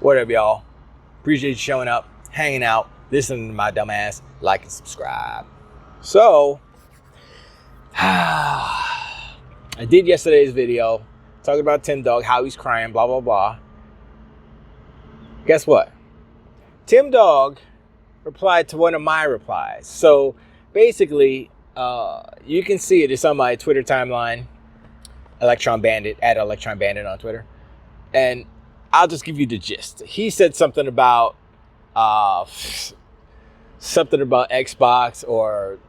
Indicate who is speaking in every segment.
Speaker 1: What up, y'all? Appreciate you showing up, hanging out, listening to my dumb ass. Like and subscribe. So, I did yesterday's video talking about Tim Dog, how he's crying, blah, blah, blah. Guess what? Tim Dog replied to one of my replies. So, basically, you can see it. It's on my Twitter timeline, Electron Bandit, at Electron Bandit on Twitter. And I'll just give you the gist. He said something about Xbox or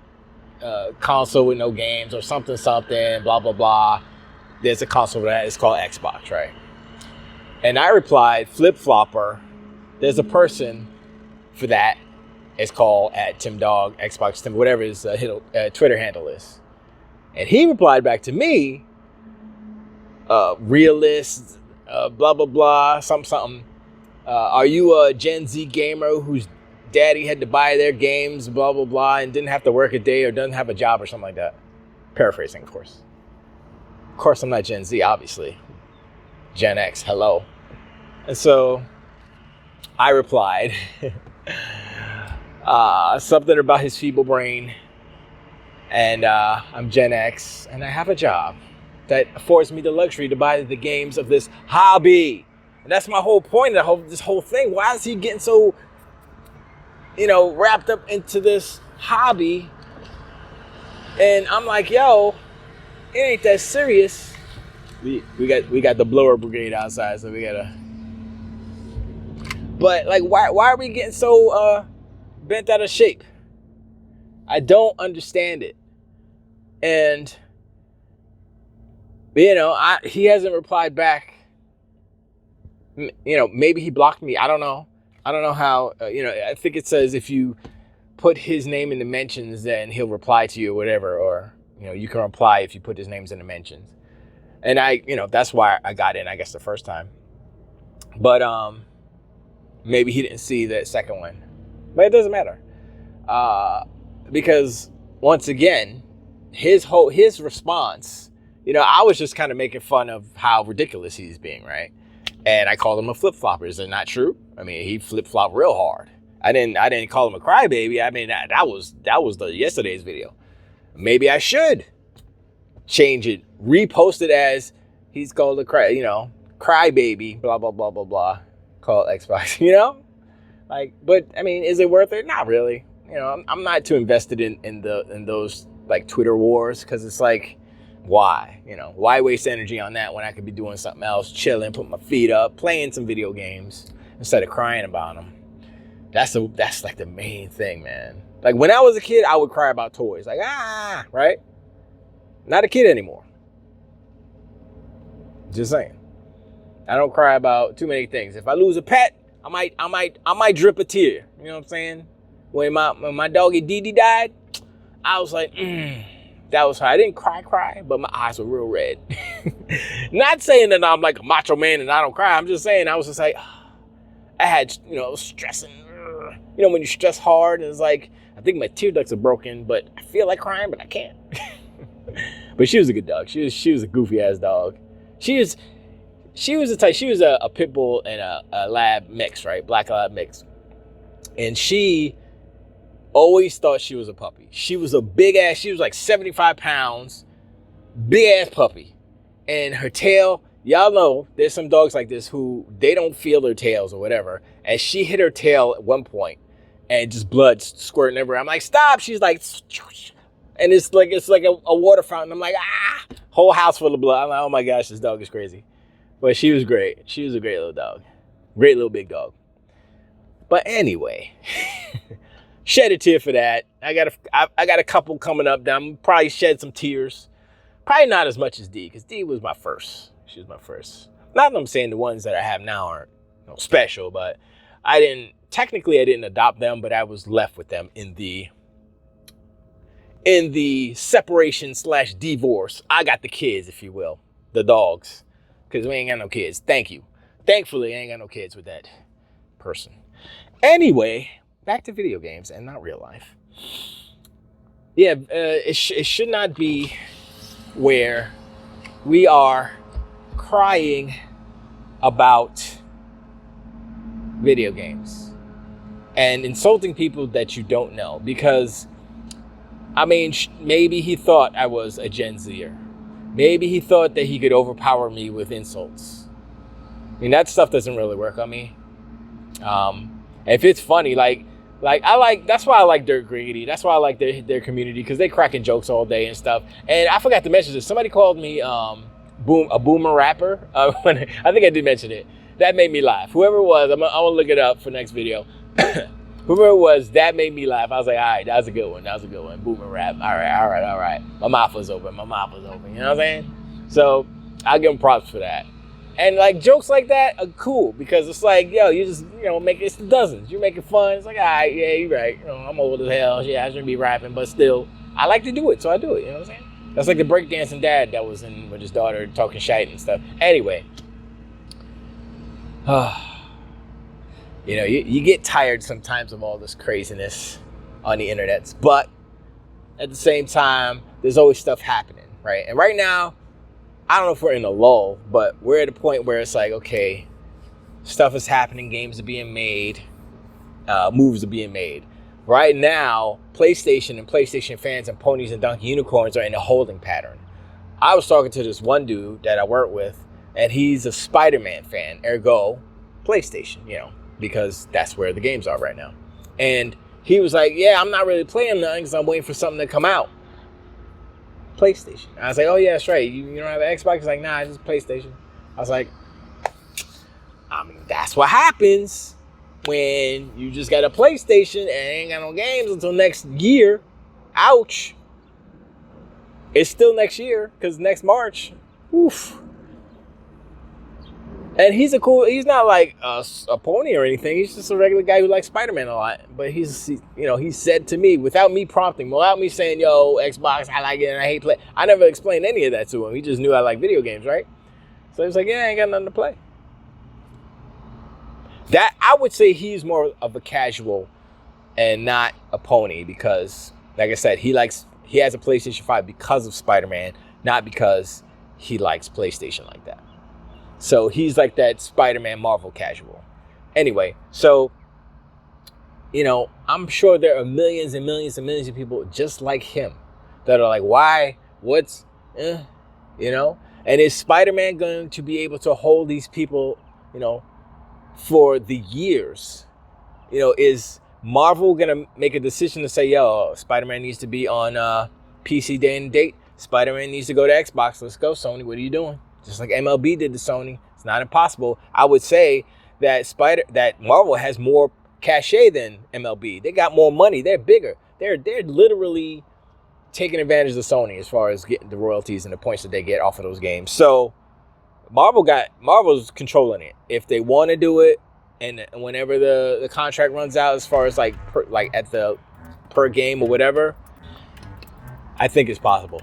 Speaker 1: console with no games or something, blah, blah, blah. There's a console for that. It's called Xbox, right? And I replied, flip-flopper. There's a person for that. It's called at Tim Dog, Xbox Tim, whatever his Twitter handle is. And he replied back to me, realist, blah, blah, blah, something. Are you a Gen Z gamer whose daddy had to buy their games, blah, blah, blah, and didn't have to work a day or doesn't have a job or something like that? Paraphrasing, of course. Of course, I'm not Gen Z, obviously. Gen X, hello. And so I replied something about his feeble brain. And I'm Gen X, and I have a job that affords me the luxury to buy the games of this hobby. And that's my whole point of this whole thing. Why is he getting so, wrapped up into this hobby? And I'm like, yo, it ain't that serious. We got the blower brigade outside, so we gotta. But like, why are we getting so bent out of shape? I don't understand it. And he hasn't replied back. Maybe he blocked me. I don't know. I don't know how. I think it says if you put his name in the mentions, then he'll reply to you or whatever. Or you can reply if you put his names in the mentions. And that's why I got in, I guess, the first time. But maybe he didn't see that second one. But it doesn't matter. Because once again, his response, I was just kind of making fun of how ridiculous he's being, right? And I called him a flip-flopper. Is that not true? I mean, he flip-flopped real hard. I didn't call him a crybaby. I mean, that was yesterday's video. Maybe I should change it, repost it as he's called a crybaby, blah, blah, blah, blah, blah, called Xbox, but I mean, is it worth it? Not really. I'm not too invested in those like Twitter wars, because it's like, why? Why waste energy on that when I could be doing something else, chilling, put my feet up, playing some video games instead of crying about them. That's like the main thing, man. Like when I was a kid, I would cry about toys, like right? Not a kid anymore. Just saying. I don't cry about too many things. If I lose a pet, I might drip a tear. You know what I'm saying? When my doggy Dee Dee died, I was like, that was hard. I didn't cry, but my eyes were real red. Not saying that I'm like a macho man and I don't cry. I'm just saying I was just like, I had, stressing. When you stress hard, and it's like, I think my tear ducts are broken, but I feel like crying, but I can't. But she was a good dog. She was a goofy ass dog. She was a pit bull and a lab mix, right? Black lab mix. And she always thought she was a puppy. She was a big ass, she was like 75 pounds, big ass puppy. And her tail, y'all know there's some dogs like this who they don't feel their tails or whatever. And she hit her tail at one point and just blood squirting everywhere. I'm like, stop. She's like, and it's like a water fountain. I'm like, whole house full of blood. I'm like, oh my gosh, this dog is crazy. But she was great. She was a great little dog. Great little big dog. But anyway, shed a tear for that. I got a couple coming up that I'm probably shed some tears. Probably not as much as D, because D was my first. She was my first. Not that I'm saying the ones that I have now aren't special, but I didn't adopt them, but I was left with them in the separation / divorce. I got the kids, if you will, the dogs, because we ain't got no kids. Thank you. Thankfully, I ain't got no kids with that person. Anyway, back to video games and not real life. Yeah, it should not be where we are crying about video games and insulting people that you don't know. Because, I mean, maybe he thought I was a Gen Zer. Maybe he thought that he could overpower me with insults. I mean, that stuff doesn't really work on me. If it's funny, that's why I like Dirt Griggity. That's why I like their community, because they cracking jokes all day and stuff. And I forgot to mention this. Somebody called me a boomer rapper. When I think I did mention it. That made me laugh. Whoever it was, I'm gonna look it up for next video. Whoever it was, that made me laugh. I was like, all right, that was a good one. Boomer rap. All right. My mouth was open. You know what I'm saying? So I'll give him props for that. And like jokes like that are cool, because it's like, yo, you just, make it's the dozens. You're making fun. It's like, all right, yeah, you're right. I'm old as hell. Yeah, I shouldn't be rapping, but still, I like to do it, so I do it. You know what I'm saying? That's like the breakdancing dad that was in with his daughter talking shite and stuff. Anyway, you get tired sometimes of all this craziness on the internet, but at the same time, there's always stuff happening, right? And right now, I don't know if we're in a lull, but we're at a point where it's like, okay, stuff is happening, games are being made, moves are being made. Right now, PlayStation and PlayStation fans and ponies and donkey unicorns are in a holding pattern. I was talking to this one dude that I work with, and he's a Spider-Man fan, ergo PlayStation, because that's where the games are right now. And he was like, yeah, I'm not really playing nothing because I'm waiting for something to come out. PlayStation. I was like, oh yeah, that's right. You don't have an Xbox? He's like, nah, it's just PlayStation. I was like, I mean, that's what happens when you just got a PlayStation and ain't got no games until next year. Ouch. It's still next year, because next March. Oof. And he's not like a pony or anything. He's just a regular guy who likes Spider-Man a lot. But he said to me, without me prompting, without me saying, yo, Xbox, I like it and I hate play. I never explained any of that to him. He just knew I like video games, right? So he was like, yeah, I ain't got nothing to play. That, I would say he's more of a casual and not a pony, because, like I said, he has a PlayStation 5 because of Spider-Man, not because he likes PlayStation like that. So he's like that Spider-Man Marvel casual. Anyway, so, I'm sure there are millions and millions and millions of people just like him that are like, why? What's, And is Spider-Man going to be able to hold these people, for the years? Is Marvel going to make a decision to say, yo, Spider-Man needs to be on PC day and date? Spider-Man needs to go to Xbox. Let's go, Sony. What are you doing? Just like MLB did to Sony. It's not impossible. I would say that Marvel has more cachet than MLB. They got more money. They're bigger. They're literally taking advantage of Sony as far as getting the royalties and the points that they get off of those games. So Marvel's controlling it. If they want to do it, and whenever the contract runs out, as far as at the per game or whatever, I think it's possible.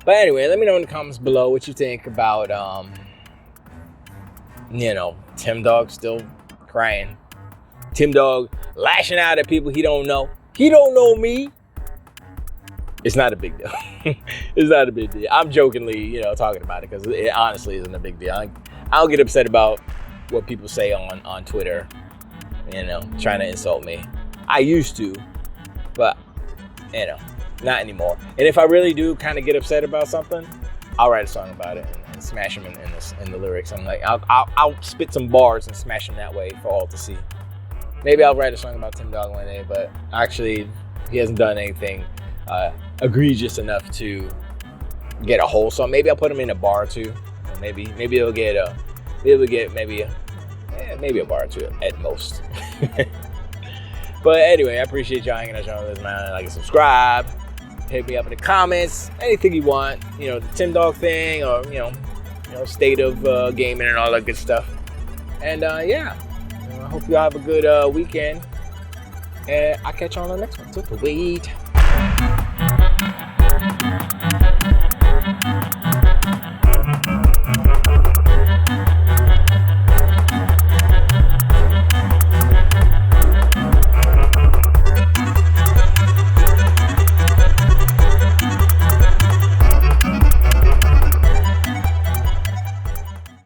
Speaker 1: But anyway, let me know in the comments below what you think about, Tim Dog still crying. Tim Dog lashing out at people he don't know. He don't know me. It's not a big deal. It's not a big deal. I'm jokingly, talking about it, because it honestly isn't a big deal. I don't get upset about what people say on Twitter, trying to insult me. I used to, but, not anymore. And if I really do kind of get upset about something, I'll write a song about it and smash them in the lyrics. I'm like, I'll spit some bars and smash them that way for all to see. Maybe I'll write a song about Tim Dog one day, but actually, he hasn't done anything egregious enough to get a whole song. Maybe I'll put him in a bar or two. Maybe he'll get maybe a bar or two at most. But anyway, I appreciate y'all hanging out with this, man. Like and subscribe. Hit me up in the comments. Anything you want. The Tim Dog thing, or state of gaming and all that good stuff. And I hope y'all have a good weekend. And I'll catch you on the next one. Wait.